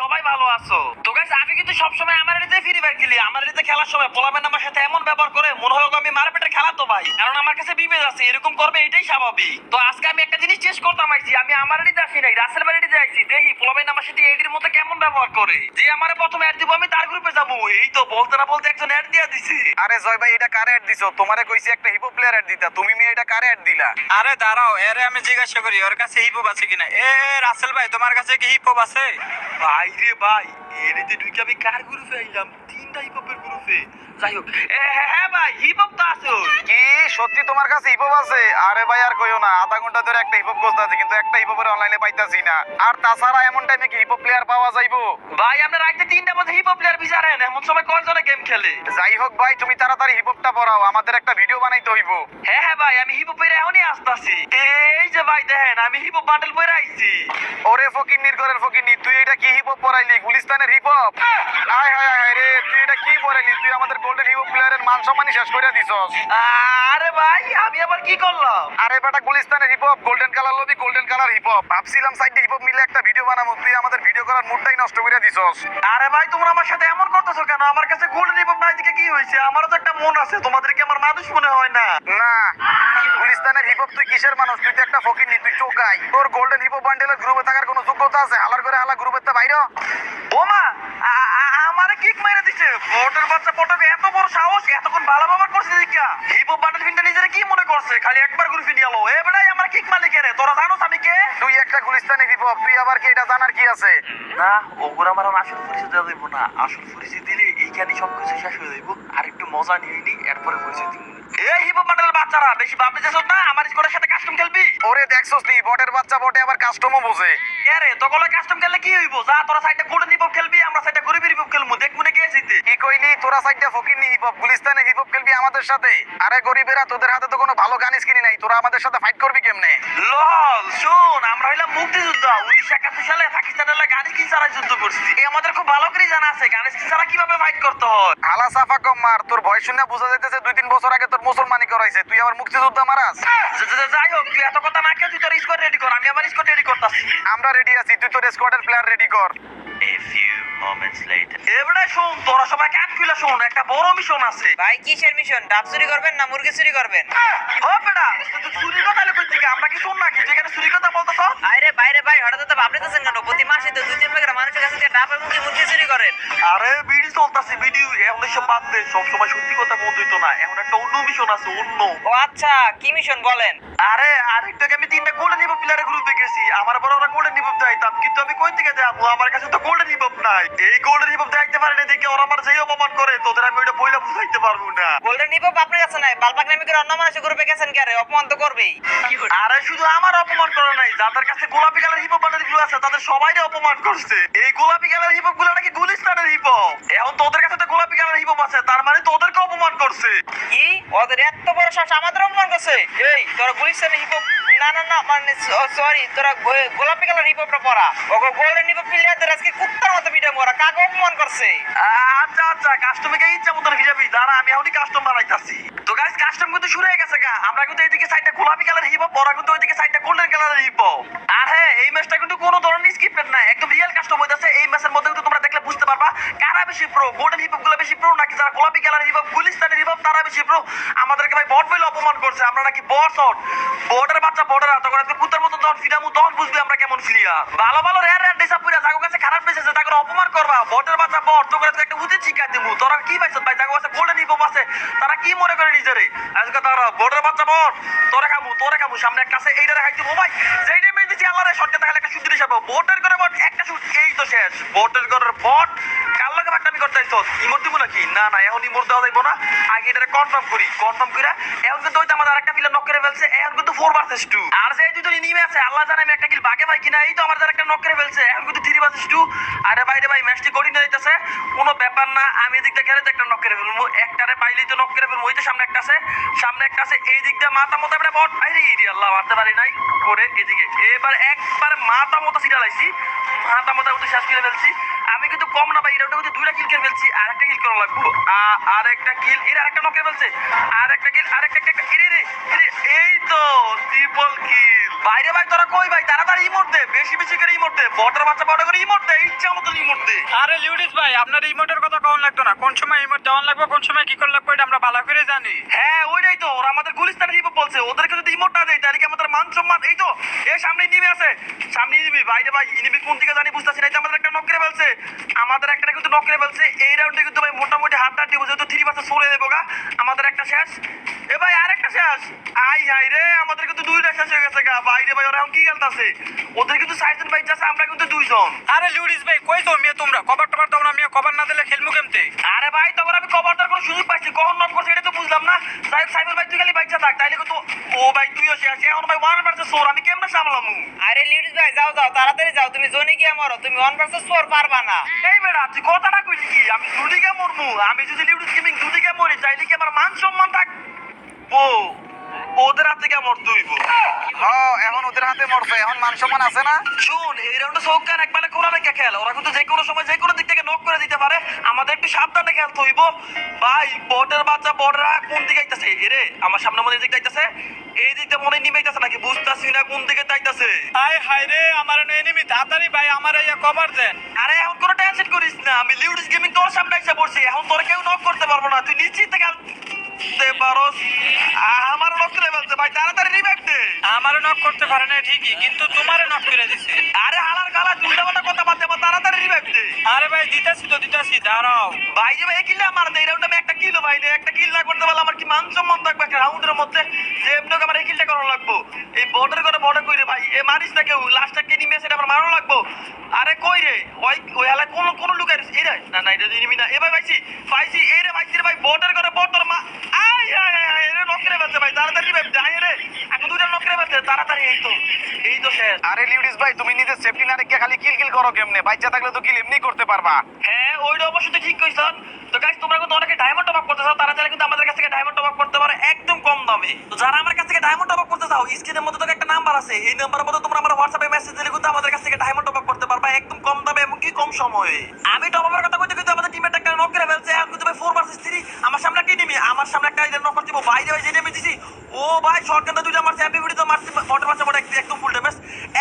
সবাই ভালো আছো তো গাইস? আমি কিন্তু সবসময় আমার এরিতে ফ্রি ফায়ার খেলি। আমার এরিতে খেলার সময় পোলাবেন আমার সাথে এমন ব্যবহার করে মনে হয় আমি মারপেটের খেলা তো ভাই, কারণ আমার কাছে বিবেক আছে, এরকম করবে এটাই স্বাভাবিক। তো আজকে আমি একটা জিনিস চেষ্টা করতাম আইছি, আমি আমার এরিতে আসি নাই, রাসেল বাড়িতে যাইছি, দেখি পোলাবেন আমার সাথে এডির মধ্যে কেমন ব্যবহার করে। যে আমারে প্রথমে অ্যাড দিব আমি তার গ্রুপে যাবো, এই তো বলতে না বলতে একজন অ্যাড দিয়া দিছে। আরে জয় ভাই, এটা কারে অ্যাড দিছো? তোমারে কইছি একটা হিপো প্লেয়ার অ্যাড দিতা, তুমি মেয়ে এটা কারে অ্যাড দিলা? আরে দাঁড়াও, এরে আমি জিজ্ঞাসা করি ওর কাছে হিপ হপ আছে কিনা। রাসেল ভাই, তোমার কাছে কি হিপ হপ আছে? ভাই রে ভাই, এরিতে ঢুকে আমি কার গ্রুপে আইলাম? তিনটা হিপহপের গ্রুপে। যাই হোক, হ্যাঁ ভাই, হিপহপ তো আছে। কি সত্যি তোমার কাছে হিপহপ আছে? আরে ভাই আর কইও না, আধা ঘন্টা ধরে একটা হিপহপ খুঁজতাছি কিন্তু একটা হিপহপের অনলাইনে পাইতাছি না। আর তাছাড়া এমন টাইমে কি হিপহপ প্লেয়ার পাওয়া যাইবো? ভাই আমরা রাইতে 3টা বাজে হিপহপ প্লেয়ার বিচারেন, এমন সময় কয়জনে গেম খেলে? যাই হোক ভাই, তুমি তাড়াতাড়ি হিপহপটা পড়াও, আমাদের একটা ভিডিও বানাইতে হইব। হ্যাঁ ভাই, আমি হিপহপের এখনই আসতাছি। এই যে ভাই দেখেন, আমি হিপহপ বান্ডেল পরে আইছি। ওরে ফকিন্নির ঘরের ফকিন্নি, তুই এটা কি হিপহপ পড়াইলি? গুলিস্তানের হিপহপ? আয় হায় হায় রে, তুই এটা কি পড়াইলি? তুই আমাদের গোল্ডেন হিপহপ প্লেয়ারের মান সম্মানই শেষ করে দিছস। আরে ভাই, আমি আবার কি করলাম? আরে বেটা, গুলিস্তানের hiphop, golden colour lobby, golden colour hiphop. ভাবছিলাম সাইডে হিপহপ মিলে একটা ভিডিও বানাবো, তুই আমাদের ভিডিও করার মুডটাই নষ্ট করে দিছস। আরে ভাই, তোমরা আমার সাথে এমন করতেছো কেন? আমার কাছে গোল্ডেন হিপহপ নাই দিকে কি হয়েছে? আমারও তো একটা মন আছে, তোমাদের কি আমার মানুষ মনে হয় না? না, গুলিস্তানের হিপহপ তুই কিসের মানুষ? তুই তো একটা ফকিন্নি, তুই চোকাই। তোর গোল্ডেন হিপহপ বান্ডেলের গ্রুপে থাকার কোনো যোগ্যতা আছে? হালার করে হালা গ্রুপের তো বাইরে। ওমা, আমারে কিক মেরে দিছে। বটের বাচ্চা পটকে এত বড় সাহস, এতক্ষণ ভালো ব্যবহার করছে দিকা। হিপহপ বান্ডেল ফিনটা নিজেরে কি মনে করছে? খালি একবার গ্রুপে নিয়ে এলো। এ বেটাই আমার কিক মালিক রে, তোরা জানোস আমি কে? তুই একটা গুলিস্তানের হিপহপ, তুই আবার কি এটা জানার কি আছে? না, ওগুলো আমার আসল পরিচয় দেওয়া যাইব না। আসল পরিচয় দিলে এইখানে সবকিছু শেষ হয়ে যাইব। আর একটু মজা নিয়ে নি, এরপরে পরিচয় দিব। এই হিপহপ বান্ডেলের বাচ্চারা বেশি ভাবতে চাইছ না? আমার স্কোয়াডের সাথে কাস্টম খেলবি? ওরে দেখছস নি, বটের বাচ্চা বটে আবার কাস্টমও বোঝে। কে রে, তোগুলো কাস্টম খেললে কি হইব? যা তোরা সাইডে গোল্ডেন হিপহপ খেলবি, আমরা সাইডে গরিবের হিপহপ খেলবো। দেখবো না কে জিতে। কি কইলি? তোরা সাইডটা ফকিন্নি হিপহপ, গুলিস্তানের হিপহপ খেলবি আমাদের সাথে? আরে গরিবেরা, তোদের হাতে তো কোনো ভালো গান স্কিনি নাই, তোরা আমাদের সাথে ফাইট করবি কেমনে? লল শুন, আমরা হইলাম মুক্তিযোদ্ধা। 1971 সালে পাকিস্তানের লাগে গানের কি ছাড়া যুদ্ধ করছি। এই আমাদের খুব ভালো করে জানা আছে গানের কি ছাড়া কিভাবে ফাইট করতে হয়। হালা সাফা কম মার, তোর ভয় শুনে বোঝা যাইতেছে 2-3 বছর আগে তোর মুসলমানি করাইছে, তুই আবার মুক্তিযোদ্ধা মারাস? যাই হোক, তুই এত কথা না কেউ, তুই তোর স্কোয়াড রেডি কর, আমি আমার স্কোয়াড রেডি করতেছি। আমরা রেডি আছি, তুই তোর স্কোয়াডের প্লেয়ার রেডি কর। A few moments later. এবারে শুন, তোরা সবাই কান খুলে শুন, একটা বড় মিশন আছে। ভাই কিসের মিশন? ডাব চুরি করবেন না মুরগি চুরি করবেন? ও বেটা, তুই চুরি কথা লিখে দিকে, আমরা কি শুন নাকি যেখানে চুরি কথা বলতেছ? আরে বাইরে ভাই, হঠাৎ তো ভাবতেছেন কেন? প্রতি মাসে তো 2-3 লাখ মানুষের কাছে থেকে ডাব এবং কি মুরগি চুরি করেন। আরে বিড়ি চলতেছে, ভিডিও এখন এসব বাদ দে, সবসময় সত্যি কথা বলতে হইতো না। এখন একটা অন্য মিশন আছে, অন্য। ও আচ্ছা, কি মিশন বলেন? আরে আরেকটাকে আমি 3টা গোল্ডেন হিপহপ প্লেয়ারের গ্রুপে গেছি, আমার বড় ওরা গোল্ডেন হিপহপ চাইতাম, কিন্তু আমি কই থেকে যাবো? আমার কাছে তো গোল্ডেন হিপহপ নাই। এই গোল্ডেন হিপহপ দেখতে পারে না দেখে ওরা আমার যেই অপমান করে, তোদের আমি ওইটা বইলা বুঝাইতে পারবো না। গোল্ডেন হিপ হপ আপনার কাছে নাই, বালপাক নামে করে অন্য মানুষের গ্রুপে গেছেন কে? অপমান তো করবেই। আরে শুধু আমার অপমান করে নাই, যাদের কাছে গোলাপি কালার হিপহপ বান্ডেল গুলো আছে তাদের সবাইরে অপমান করছে। এই গোলাপি কালার হিপহপ গুলো নাকি গুলিস্তানের হিপহপ। এখন তোদের কাছে তো গোলাপি কালার হিপহপ আছে, তার মানে তোদেরকে অপমান করছে। কি? ওদের এত বড় সাহস আমাদের অপমান করছে? এই তোরা গুলিস্তানের হিপ হপ, না না না মানে সরি, তোরা গোলাপি কালার হিপ হপটা পড়া, ওকে গোল্ডেন হিপ হপ প্লেয়ারদের আজকে কুত্তার মতো ভিডিও মোরা কাকে অপমান করছে? আচ্ছা আচ্ছা, কাস্টমকে ইচ্ছা মতন হিসাবি, দাঁড়া আমি এখনই কাস্টম বানাইতাছি। তো গাইস, কাস্টম কিন্তু শুরু হয়ে গেছে গা। আমরা কিন্তু এইদিকে সাইডটা গোলাপি কালার হিপহপ, ওরা কিন্তু ওইদিকে সাইডটা গোল্ডেন কালারের হিপহপ। আর হ্যাঁ, এই ম্যাচটা কিন্তু কোনো ধরনের স্ক্রিপ্টেড না, একদম রিয়েল কাস্টম হইতাছে। এই ম্যাচের মধ্যে কিন্তু তোমরা দেখলে বুঝতে পারবা কারা বেশি প্রো, গোল্ডেন হিপহপ গুলো বেশি প্রো নাকি যারা গোলাপি কালার হিপহপ গুলিস্তানের হিপহপ তারা বেশি প্রো। আমাদেরকে ভাই বট বলে অপমান করছে, আমরা নাকি বট শট, বটের বাচ্চা বটের হাত করে কুত্তার মতো যখন ফিরামু তখন বুঝবি আমরা কেমন ফিলিয়ার। ভালো ভালো রেয়ার রেয়ার ডিসাপ কইরা জাগো কাছে খারাপ বেঁচেছে, তাকে অপমান করবা। বটের বাচ্চা বট, তোকে একটা উচিত শিক্ষা দিমু। তোরা কি পাইছত ভাই? জাগো কাছে গোল্ডেন হিপহপ আছে, তারা কি মনে করে নিজেরে? আজকে তারা বটের বাচ্চা বট, তোরে খামু সামনে একটা আছে, এইটারে খাইতে ও ভাই যেই টাইমে দিছি আল্লাহরে শটকে দেখালে একটা শুট দিতে যাবো। বটের করে বট একটা শুট, এই তো শেষ। বটের করে বট কার লগে বাট্টামি করতে আইছত? ইমোট দিব নাকি? না না, এখন ইমোট দেওয়া যাইব না, আগে এটারে কনফার্ম করি। কনফার্ম কইরা এখন কিন্তু ওইটা আমাদের আরেকটা প্লেয়ার নক করে ফেলছে, এখন কিন্তু 4 ভার্সেস 2। আর যে দুইজনই নিমে আছে, আল্লাহ জানে আমি একটা কিল বাগে পাই কিনা। এই তো আমাদের একটা নক করে ফেলছে, এখন কিন্তু 3 ভার্সেস 2। আরে ভাই রে ভাই, ম্যাচটি কঠিন হইতাছে, কোনো ব্যাপার না। আমি এদিক দিয়ে গেলে তো একটা নক করে ফেলবো, একটারে পাইলেই তো নক করে ফেলবো। ওই তো সামনে একটা আছে, সামনে একটা আছে, এই দিক দিয়ে মাথা মতো একটা বট। আরে রে আল্লাহ, মারতে পারি নাই করে এদিকে। এবার একবার মাথা মতো সিটা লাইছি, মাথা মতো কিন্তু শেষ করে ফেলছি। আমি কিন্তু কম না ভাই, এটা কিন্তু 2টা কিল করে ফেলছি, আর একটা কিল করা লাগবো। আর একটা কিল, এর আরেকটা নক করে ফেলছে, আর একটা কিল, আরেকটা এই তো ট্রিপল কিল। বাইরে ভাই তোরা কই ভাই? তাড়াতাড়ি ইমোট দে, বেশি বেশি করে ইমোট দে। বটের বাচ্চা বড় করে ইমোট দে, ইচ্ছা মতো ইমোট ভাই আপনার ইমোটের কথা কখন লাগতো না, কোন সময় ইমোট দেওয়ান লাগবে, কোন সময় কি করে লাগবে এটা আমরা ভালো করে জানি। হ্যাঁ ওইটাই তো, ওরা আমাদের গুলিস্তানের হিপ বলছে, ওদেরকে যদি ইমোট না দেয় তাহলে কি আমাদের মান সম্মান। এই তো এই সামনে নিবি আছে, সামনে নিবি বাইরে ভাই, ইনিবি কোন দিকে জানি বুঝতেছি না। এই তো আমাদের একটা নক করে ফেলছে, আমাদের একটা কিন্তু নক করে ফেলছে। এই রাউন্ডে কিন্তু ভাই মোটামুটি হাতটা দিব, যেহেতু 3 চলে দেবো গা। আমাদের একটা শেষ, এ ভাই আরেকটা শেষ। আই হাই রে, আমাদের কিন্তু 2টা শেষ হয়ে গেছে গা বাইরে ভাই। ওরা এখন কি খেলতেছে, ওদের কিন্তু 4জন বাইক আছে, আমরা কিন্তু 2জন। আরে লিউডিস ভাই কই তো মিয়া, তোমরা কভার টভার দাও না মিয়া, কভার না দিলে খেলবো কেমতে? আরে ভাই তখন আমি কভার দেওয়ার কোনো সুযোগ পাইছি, কখন নক করছে এটা তো বুঝলাম না। সাইকেল ভাই তুই খালি বাইকটা থাক, তাইলে কিন্তু ও ভাই তুইও শেষ। এখন ভাই 1 ভার্সেস 4 আমি কেমনে সামলামু? আরে লিউডিস ভাই যাও যাও তাড়াতাড়ি যাও, তুমি জোনে গিয়ে মরো, তুমি 1 ভার্সেস 4 পারবা না। এই বেটা তুই কথাটা কইলি কি, আমি দুদিকে মরমু? আমি যদি লিউডিস গেমিং দুদিকে মরি তাইলে কি আমার মান সম্মান থাক? ও ওদের হাতে কে মরতে হইব? এখন ওদের হাতে মরছে, এখন মান সম্মান আছে না? শুন এই রাউন্ডে সৌকান একবারে কোনা রেখে খেল, ওরা কিন্তু যে কোনো সময় যে কোনো দিক থেকে নক করে দিতে পারে, আমাদের একটু সাবধানে খেলতে হইব ভাই। বটের বাচ্চা বড়রা কোন দিকে আইতাছে? এরে আমার সামনে মনে দিকে আইতাছে, এই দিকটা মনে নিমে আইতাছে নাকি বুঝতাছি না কোন দিকে আইতাছে। আয় হায় রে, আমার এনিমি তাড়াতাড়ি ভাই আমার এই কভার দেন। আরে এখন কোনো টেনশন করিস না, আমি লিউডিস গেমিং তোর সামনে এসে পড়ছি, এখন তোর কেউ নক করতে পারবো না, তুই নিশ্চিত খেলতে পারোস। আমার নক করে ফেলছে ভাই, তাড়াতাড়ি রিভাইভ দে। আমারও নক করতে পারে না ঠিকই, কিন্তু তোমারও নক করে দিছে। আরে হালার গালা দুইটা মতো কথা বাদ দে, আমার তাড়াতাড়ি রিভাইভ দে। আরে ভাই দিতাছি তো দিতাছি, দাঁড়াও। ভাই যে ভাই কিল আমার দে, এই রাউন্ডে আমি একটা কিল ভাই দে, একটা কিল না করতে পারলে আমার কি মান সম্মান থাকবে একটা রাউন্ডের মধ্যে? যে এমনকে আমার এই কিলটা করা লাগবো, এই বর্ডার করে বর্ডার কই রে ভাই, এ মারিস না কেউ, লাস্টটা কে নিমে সেটা আমার মারো লাগবো। আরে কই রে ওই ওই এলাকায় কোন লুকাই এই রে, না না এটা নিবি না। এ ভাই পাইছি পাইছি, এই রে পাইছি রে ভাই, বর্ডার করে বর্ডার মা। আই আই আই এরে নক করে ফেলছে ভাই, তাড়াতাড়ি রিভাইভ দে। আই রে এখন দুইটা নক করে ফেলছে তাড়াতাড়ি, এই তো শেষ। আরে লিউডিস ভাই তুমি নিজের সেফটি না রেখে খালি কিল করো কেমনে? বাচ্চা থাকলে তো কিল এমনি করতে পারবা। হ্যাঁ ওইটা অবশ্যই তুই ঠিক কইছ। তো গাইস তোমরা কিন্তু অনেকে ডায়মন্ড টপ আপ করতে চাও, তারা চাইলে কিন্তু আমাদের কাছ থেকে ডায়মন্ড টপ আপ করতে পারো একদম কম দামে। তো যারা আমার কাছ থেকে ডায়মন্ড টপ আপ করতে চাও, স্ক্রিনের মধ্যে তো একটা নাম্বার আছে, এই নাম্বারের মধ্যে তোমরা আমার হোয়াটসঅ্যাপে মেসেজ দিলে কিন্তু আমাদের কাছ থেকে ডায়মন্ড টপ আপ করতে পারবা একদম কম দামে এবং কি কম সময়ে। আমি টপ আপের কথা কইতে কিন্তু আমাদের টিমের একটা নক করে ফেলছে, এখন কিন্তু ভাই 4 ভার্সেস 3 আমার সামনে একটা এনিমি, আমার সামনে একটা এনিমি নক করতে বাইরে ভাই যে এনিমি দিছি। ও ভাই শটগানটা দুইটা মারছে, হ্যাপি ভিডিও মারছে, বটের বাচ্চা বটে একদম ফুল ড্যামেজ,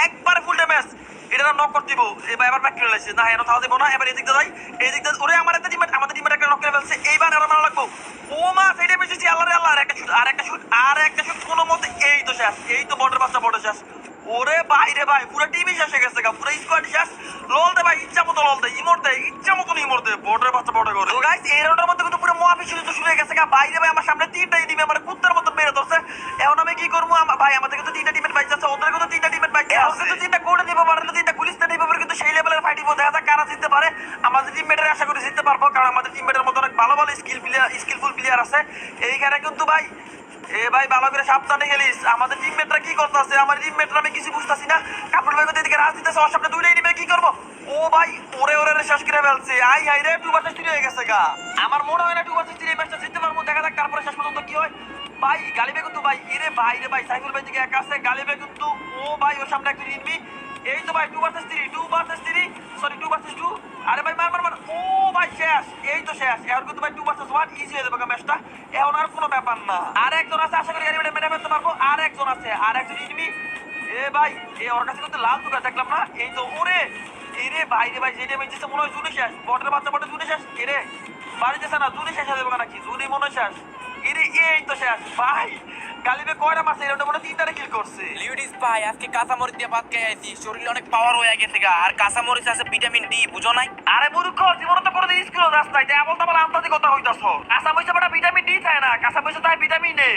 একবারে ফুল ড্যামেজ। এটা নক করতে দিব, এবার এবার ব্যাক করে লাইছে না, এনো থাও দেব না। এবার এই দিকটা যাই, এই দিকটা ওরে আমার একটা টিমমেট, আমাদের টিমমেট একটা নক করে ফেলছে, এইবার আর মারা লাগবো। ও মা সেই ড্যামেজ দিছি, আল্লাহ রে আল্লাহ। আর একটা শুট আর একটা শুট আর একটা শুট কোনো মতে, এই তো শেষ, এই তো বটের বাচ্চা বটে শেষ। ওরে ভাই রে ভাই, পুরো টিমই শেষ হয়ে গেছে গা, পুরো স্কোয়াড শেষ। লল দে ভাই, ইচ্ছা মতো লল দে, ইমোট দে, ইচ্ছা মতো ইমোট দে, বটের বাচ্চা বটে করে। তো গাইস এই রাউন্ডের মধ্যে কিন্তু পুরো মহাবিশ্ব যুদ্ধ শুরু হয়ে গেছে গা। বাইরে ভাই আমার সামনে 3টা এনিমি আমার কুত্তার মতো মেরে ধরছে। এখন আমি কি করবো ভাই, আমাদের কিন্তু 3টা টিমের বাইক আছে, ওদের কিন্তু 3টা টিমের বাইক আছে, কিন্তু 3টা কোডে দিব পারলে 3টা গুলিস্তান দিব, কিন্তু সেই লেভেলের ফাইট দিব, দেখা যাক কারা জিততে পারে। আমাদের টিমমেটের আশা করি জিততে পারবো, কারণ আমাদের টিমমেটের মধ্যে অনেক ভালো ভালো স্কিলফুল প্লেয়ার আছে এইখানে কিন্তু ভাই। এ ভাই ভালো করে সাবধানে খেলিস, আমাদের টিমমেটরা কি করতেছে, আমার টিমমেটরা আমি কিছু বুঝতাছি না। কাপড় ভাই কোথা থেকে রাজ দিতেছে, ওর সামনে দুইটা এনিমি, কি করবো? ও ভাই ওরে ওরে শেষ করে ফেলছে। আই হাই রে 2 ভার্সেস 3 হয়ে গেছে গা। আমার মনে হয় না 2 ভার্সেস 3 এই ম্যাচটা জিততে পারবো, দেখা যাক তারপরে শেষ পর্যন্ত কি হয়। ভাই গালিবে কিন্তু ভাই, এরে ভাই রে ভাই, সাইফুল ভাই দিকে একা আছে, গালিবে কিন্তু ও ভাই ওর সামনে একটা এনিমি। এই তো ভাই 2 ভার্সেস 3 সরি 2 ভার্সেস 2। আরে ভাই মার মার মার, ও ভাই শেষ, এই তো শেষ। এখন কিন্তু ভাই 2 ভার্সেস 1 ইজি হয়ে যাবে ম্যাচটা, এখন আর কোনো ব্যাপার না। আর একজন আছে, আশা করি গাড়ি মেরে ফেলতে পারবো। আর একজন আছে, আর একজন এনিমি। এ ভাই ওর কাছে কিন্তু লাল টুকা দেখলাম না, এই তো ওরে এরে ভাই রে ভাই, যে ড্যামেজ দিচ্ছে মনে হয় জুনে শেষ, বটের বাচ্চা বটে জুনে শেষ। এরে বাড়িতেছে না, জুনে শেষ হয়ে যাবে নাকি, জুনে মনে হয় শেষ। এরে এই তো শেষ ভাই। গালিবে কয়টা মারছে, এই রাউন্ডে মনে 3টা কিল করছে। লিউডিস ভাই আজকে কাঁচামরিচ দিয়ে ভাত খেয়ে আইছি, শরীরে অনেক পাওয়ার হয়ে গেছে গা। আর কাঁচামরিচ আছে ভিটামিন ডি, বুঝো নাই? আরে মূর্খ, জীবনে তো কোনোদিন স্কুলে যাস নাই, তাই বলতে বলে আন্তাজি কথা হইতাছ। কাঁচা পয়সা বড় ভিটামিন ডি থাকে না, কাঁচা পয়সা তাই ভিটামিন এ।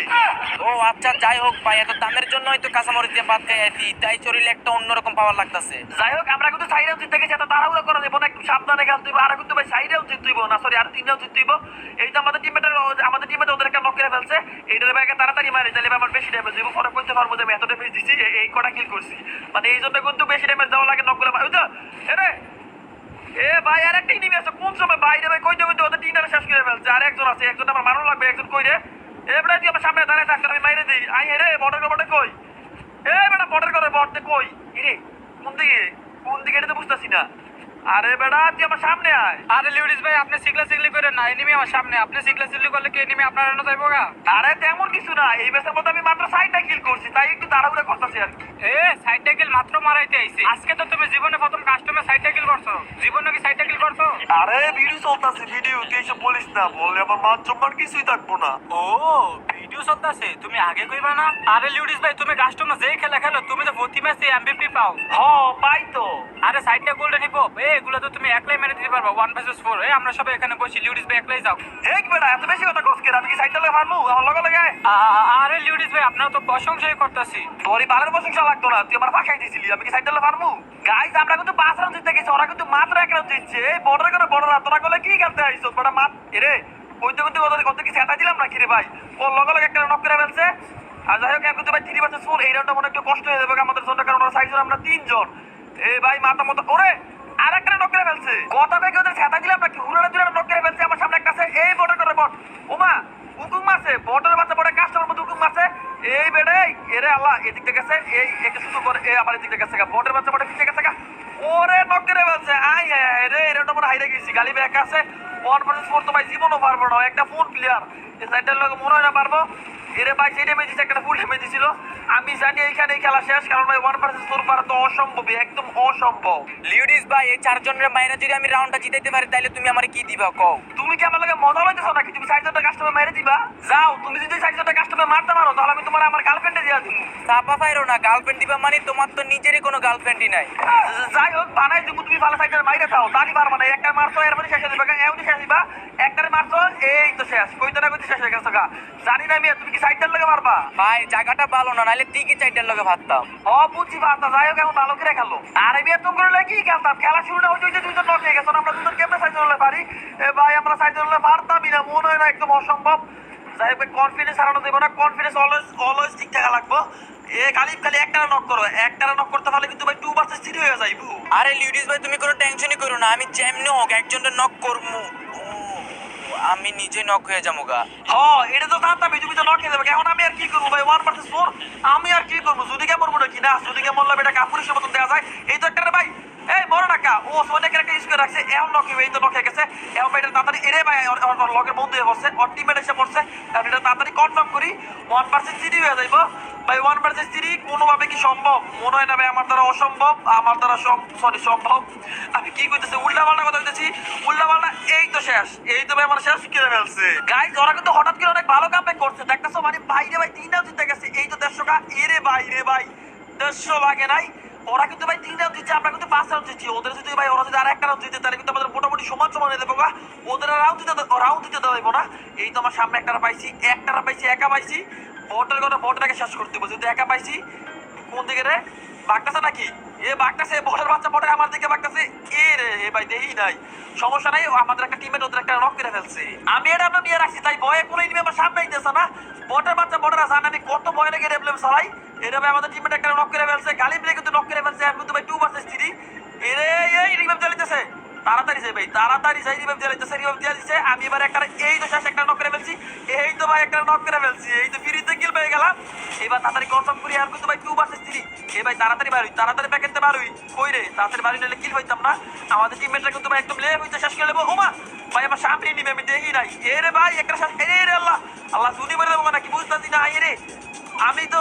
ও আচ্ছা যাই হোক ভাই, এত দামের জন্য হয়তো কাঁচামরিচ দিয়ে ভাত খেয়ে আইছি, তাই শরীরে একটা অন্যরকম পাওয়ার লাগতেছে। যাই হোক আমরা কিন্তু 4 রাউন্ড জিতে গেছি, এত তাড়াহুড়ো করে দেবো না, একটু সাবধানে খেলতে হইব। আর কিন্তু ভাই 4 রাউন্ড জিততে হইব না, সরি আর 3 রাউন্ড জিততে হইব। এই তো আমাদের টিমমেট ওদের একটা নক করে ফেলছে, এইটার ব্যাগে তাড়াতাড়ি মারি, তাহলে আমার বেশি ড্যামেজ দিব, পরে কইতে পারবো যে আমি এত ড্যামেজ দিছি, এই কটা কিল করছি, মানে এই জন্য কিন্তু বেশি ড্যামেজ দেওয়া লাগে নক করে। ওই তো এরে এ ভাই আর একটা এনিমি আছে, কোন সময় বাইরে ভাই কইতে কইতে ওদের 3টা শেষ করে ফেলছে। আর একজন আছে, একজন আমার মারণ লাগবে, একজন কই রে? এ বেটা তুই আমার সামনে দাঁড়ায় থাক, আমি মাইরে দিই। আই রে বর্ডার কই? এ বেটা বর্ডার করে বর্ডে কই? ইরে কোন দিকে এটা তো বুঝতাছি না। আরে বেটা তুই আমার সামনে আয়। আরে লিউডিস ভাই আপনি সিগলা সিগলি করেন না, এনিমি আমার সামনে, আপনি সিগলা সিগলি করলে কি এনিমি আপনার এনে যাইবো গা? আরে তেমন কিছু না, এই ম্যাচের মধ্যে আমি মাত্র 60টা কিল করছি, তাই একটু তাড়াহুড়া করতেছি আর কি। সাইড কিল মাত্র মারাইতে আইছি। আজকে তো তুমি জীবনে প্রথম কাস্টমে সাইড কিল করছো, জীবনে কি সাইড কিল করছো? আরে ভিডিও চলতেছে, ভিডিও তুই এসব বলিস না, বললে আমার মান সম্মান কিছুই থাকবো না। ও ভিডিও চলতেছে, তুমি আগে কইবা না? আরে লিউডিস ভাই তুমি কাস্টমে যেই খেলা খেলো তুমি তো প্রতি ম্যাচে এমভিপি পাও। হ পাই তো। আরে সাইডটা গোল্ডেন হিপ হপ এগুলো তো তুমি একলাই মেরে দিতে পারবা 1 vs 4। আমরা সবাই এখানে বসি, লিউডিস ভাই একলাই যাও। এক বেটা এত বেশি কথা কস কেন? আমি কি সাইডটা লাগে মারমু আমার লগে লাগে? আরে লিউডিস ভাই আপনারা তো প্রশংসাই করতেছি। তোরই বালের প্রশংসা লাগতো না, তুই আমার ফাঁকাই দিছিলি, আমি কি সাইডটা লাগে মারমু? গাইস আমরা কিন্তু 5 রাউন্ড জিতে গেছি, ওরা কিন্তু মাত্র 1 রাউন্ড জিতছে। এই বর্ডার করে বর্ডার তোরা গলে কি খেলতে আইছো বেটা? মাত এরে কইতে কইতে কত কি সেটা দিলাম না কি রে ভাই? ওর লগে লগে একটা নক করে ফেলছে। আর যাই হোক এখন তো ভাই 3 vs 4 এই রাউন্ডটা মনে একটু কষ্ট হয়ে যাবে আমাদের জন্য, কারণ ওরা সাইড আমরা 3 জন। এই ভাই মাথা মতো ওরে আরেকটা নক করে ফেলছে। কথা বেগে ওদের সেটা দিলাম না কি? হুরারে দুরা নক করে ফেলছে আমার সামনে একটা আছে। এই বর্ডার করে বট ওমা হুকুম মারছে, বর্ডারের বাচ্চা বড় কাস্টমার মতো হুকুম মারছে। এই বেড়ে এরে আল্লাহ এদিক থেকে গেছে, এই একটু শুধু করে এই আবার এদিক থেকে গেছে গা, বর্ডারের বাচ্চা বড় পিছে গেছে গা। ওরে নক করে ফেলছে। আই রে এরটা মনে হাইরে গেছি, গালি ব্যাক আছে। 1 vs 4 তো ভাই জীবনও পারবো না, একটা ফুল প্লেয়ার এই সাইডের লোক মনে হয় না পারবো। এরে ভাই সেই ড্যামেজ দিচ্ছে, একটা ফুল ড্যামেজ দিছিল। আমি জানি এইখানে এই খেলা শেষ, কারণ ভাই 1 vs 4 পারা তো অসম্ভবই, একদম অসম্ভব। লিউডিস ভাই এই 4 জনের মাইরা যদি আমি রাউন্ডটা জিতাইতে পারি তাহলে তুমি আমারে কি দিবা কও? তুমি কি আমার লগে মজা লইতেছো নাকি? তুমি সাইডটা কাস্টমার মেরে দিবা? যাও তুমি যদি সাইডটা কাস্টমার মারতে পারো তাহলে আমি তোমার আমার গার্লফ্রেন্ডে দিয়া দিব। চাপা পাইরো না, গার্লফ্রেন্ড দিবা মানে তোমার তো নিজেরই কোনো গার্লফ্রেন্ডই নাই। যাই হোক বানাই দিব, তুমি ভালো সাইডের মাইরে খাও, তারই পারবা না। একটা মারছো এরপরে শেষ হয়ে যাবে, এমনি শেষ দিবা। একটারে মারছো এই তো শেষ, কইতে না কইতে শেষ হয়ে গেছে গা। জানি না আমি তুমি কি সাইডটার লগে মারবা? ভাই জায়গাটা ভালো না, নাহলে ঠিকই 4টার লগে ভাবতাম। বুঝছি পারতা। যাই হোক এখন ভালো করে খেলো। আর আমি এত করে কি খেলতাম, খেলা শুরু না হইতে হইতে দুইজন নক হয়ে গেছে। আমরা দুজন কেমনে সাইড হলে পারি? ভাই আমরা সাইড হলে পারতামই না, মনে হয় না, একদম অসম্ভব। যাই হোক কনফিডেন্স হারানো দেবো না, কনফিডেন্স অলওয়েজ ঠিক থাকা লাগবো। খালি একটা নক করো, একটা নক করতে পারলে কিন্তু ভাই 2 vs 3 হয়ে যাইবো। আরে লিউডিস ভাই তুমি কোনো টেনশনই করো না, আমি যেমনি হোক একজনের নক করমু। আমি নিজে নক হয়ে যাবো গা। এটা তো জানতাম তুমি তো নক হয়ে যাবে। এখন আমি আর কি করবো ভাই? 1 vs 4 আমি আর কি করবো? যদিকে মরবো নাকি না? যদিকে মরলাম এটা কাপুরুষের মতন দেওয়া যায়। এই তো একটা ভাই এই মরো না কা ও সোনেকের একটা ইউজ করে রাখছে, এখন নক হইবে। এই তো নক হয়ে গেছে। এখন ভাই এটা তাড়াতাড়ি এরে ভাই ওর লগের বন্ধু হয়ে পড়ছে, ওর টিমমেট এসে পড়ছে। এখন এটা তাড়াতাড়ি কনফার্ম করি 1 vs 3 হয়ে যাইবো ভাই। 1 vs 3 কোনোভাবে কি সম্ভব? মনে হয় না ভাই, আমার দ্বারা অসম্ভব, আমার দ্বারা সম্ভব। আমি কি কইতেছি? উল্টা পাল্টা কথা কইতেছি, উল্টা পাল্টা। এই তো শেষ, এই তো ভাই আমার শেষ করে ফেলছে। গাইস ওরা কিন্তু হঠাৎ করে অনেক ভালো কামব্যাক করছে, দেখতেছো? মানে বাইরে ভাই 3 রাউন্ড জিতে গেছে। এই তো 150 কা এরে ভাই রে ভাই 150 লাগে নাই। ওরা কিন্তু ভাই 3 রাউন্ড জিতছে, আমরা কিন্তু 5 রাউন্ড জিতছি। ওদের যদি ভাই ওরা যদি আর একটা রাউন্ড জিতে তাহলে কিন্তু আমাদের মোটামুটি সমান হয়ে যাবে গা। ওদের রাউন্ড দিতে দেবো না। এই তো আমার সামনে একটা পাইছি, একা পাইছি। বটটাকে শেষ করতে বলছি, কিন্তু একা পাইছি। কোন দিকে রে বাগটাছে নাকি? বাগটাছে, বটের বাচ্চা বটের আমার দিকে বাগটাছে। এ ভাই দেই নাই, সমস্যা নাই। আমাদের একটা টিমের ওদের একটা নক করে ফেলছে। আমি এটা আমরা নিয়ে রাখছি, তাই ভয়ে কোনো ইনিমি আমার সামনে আইতেছে না। বটের বাচ্চা বটের আছে, আমি কত ভয় লাগে রেবলেম চালাই। এটা ভাই আমাদের টিমের একটা নক করে ফেলছে, গালি ব্রেক কিন্তু নক করে ফেলছে। আমি কিন্তু ভাই 2 vs 3 এই রিভাইভ চালাইতেছে। তাড়াতাড়ি যাই ভাই, তাড়াতাড়ি যাই। রিভাইভ দিয়ে দিচ্ছে। আমি এবার একটা এই তো শেষ একটা নক করে ফেলছি। এই তো ভাই একটা নক করে ফেলছি। এই তো ফ্রিতে কিল পেয়ে গেলাম। এবার তাড়াতাড়ি কনফার্ম করি। আর কিন্তু ভাই 2 vs 3 ভাই তাড়াতাড়ি বাড়ুই, তাড়াতাড়ি প্যাকেটতে বাড়ুই। কই রে তাড়াতাড়ি বাড়ি নিলে কিল হইতাম না। আমাদের টিমমেটরা কিন্তু ভাই একদম লে হইতে শেষ করে নেবো। ওমা ভাই আমার সামনে নিবে, আমি দেখি নাই। রে ভাই একটা শেষ। রে আল্লাহ আল্লাহ জুনি মেরে দেবো নাকি বুঝতেছি না। রে আমি তো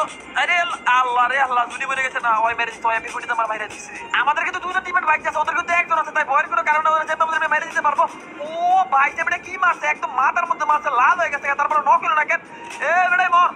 আল্লাহ রে আল্লাহ জুনি বলে গেছে না। ওই মেরে দিচ্ছে, ওই এমপি ফুটিতে আমার বাইরে দিচ্ছে। আমাদের কিন্তু 2জন টিমমেট বাইক আছে, ওদের কিন্তু 1জন আছে, তাই ভয়ের কোনো কারণে ওরা যেতে আমাদের মেরে দিতে পারবো। ও ভাই এটা কি মারছে? একদম মাথার মধ্যে মারছে, লাল হয়ে গেছে। তারপরে নক হলো না কেন? বেটাই মর।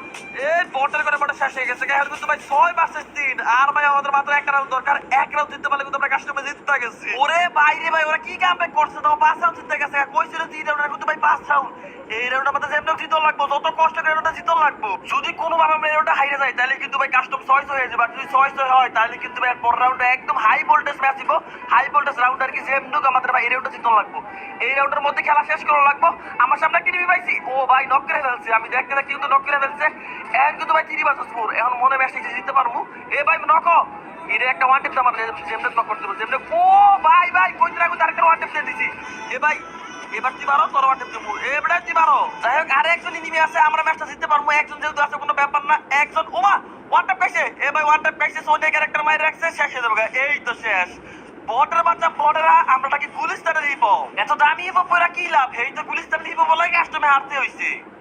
বটের করে বটে শেষ হয়ে গেছে। এখন কিন্তু ভাই 6 vs 3 আর ভাই আমাদের মাত্র একটা রাউন্ড দরকার। 1 রাউন্ড জিততে পারলে কিন্তু আমরা কাস্টমে জিততে গেছি। ওরে ভাই রে ভাই ওরা কি কামব্যাক করছে? তাও 5 রাউন্ড জিততে গেছে। কইছিল 3 রাউন্ড, কিন্তু ভাই 5 রাউন্ড। এই রাউন্ড আমাদের যেমন জিততে লাগবো, যত কষ্ট করে রাউন্ডটা জিততে লাগবো। যদি কোনোভাবে আমরা রাউন্ডটা হাইরে যাই তাহলে কিন্তু ভাই কাস্টম 6 হয়ে যাবে। আর যদি 6 হয় তাহলে কিন্তু ভাই পরের রাউন্ডে একদম হাই ভোল্টেজ ম্যাচ দিব। হাই ভোল্টেজ রাউন্ড আর কি যেমন আমাদের ভাই এই রাউন্ডটা জিততে লাগবো। এই রাউন্ডের মধ্যে খেলা শেষ করা লাগবো। আমার সামনে একটা টিভি পাইছি, ও ভাই নক করে ফেলছে। আমি দেখতে কিন্তু নক করে ফেলছে। এখন কিন্তু ভাই 3 vs 4 এখন মনে ম্যাচটা জিততে পারবো। ভাই নক এটা একটা ওয়ান টেপ আমার যেমন নক করতে বলছে। ও ভাই কইতে রাখো, আরেকটা ওয়ান টেপ দিয়ে দিছি। ভাই এবার তুই বারো, তোর ওয়ান টেপ দেবো। এবারে তুই বারো। যাই হোক আর একজন ইনিমি আছে, আমরা ম্যাচটা জিততে পারবো। একজন যেহেতু আছে কোনো ব্যাপার না। একজন ওমা ওয়ান টেপ পাইছে। ভাই ওয়ান টেপ পাইছে, সোনে ক্যারেক্টার মাইরে রাখছে, শেষ হয়ে যাবে। এই তো শেষ। বটের বাচ্চা বটেরা আমরা নাকি গুলিস্তানের হিপ হপ। এত দামি হিপ হপ পরা কি লাভ? এই তো গুলিস্তানের হিপ হপ বলে কাস্টমে হারতে হইছে।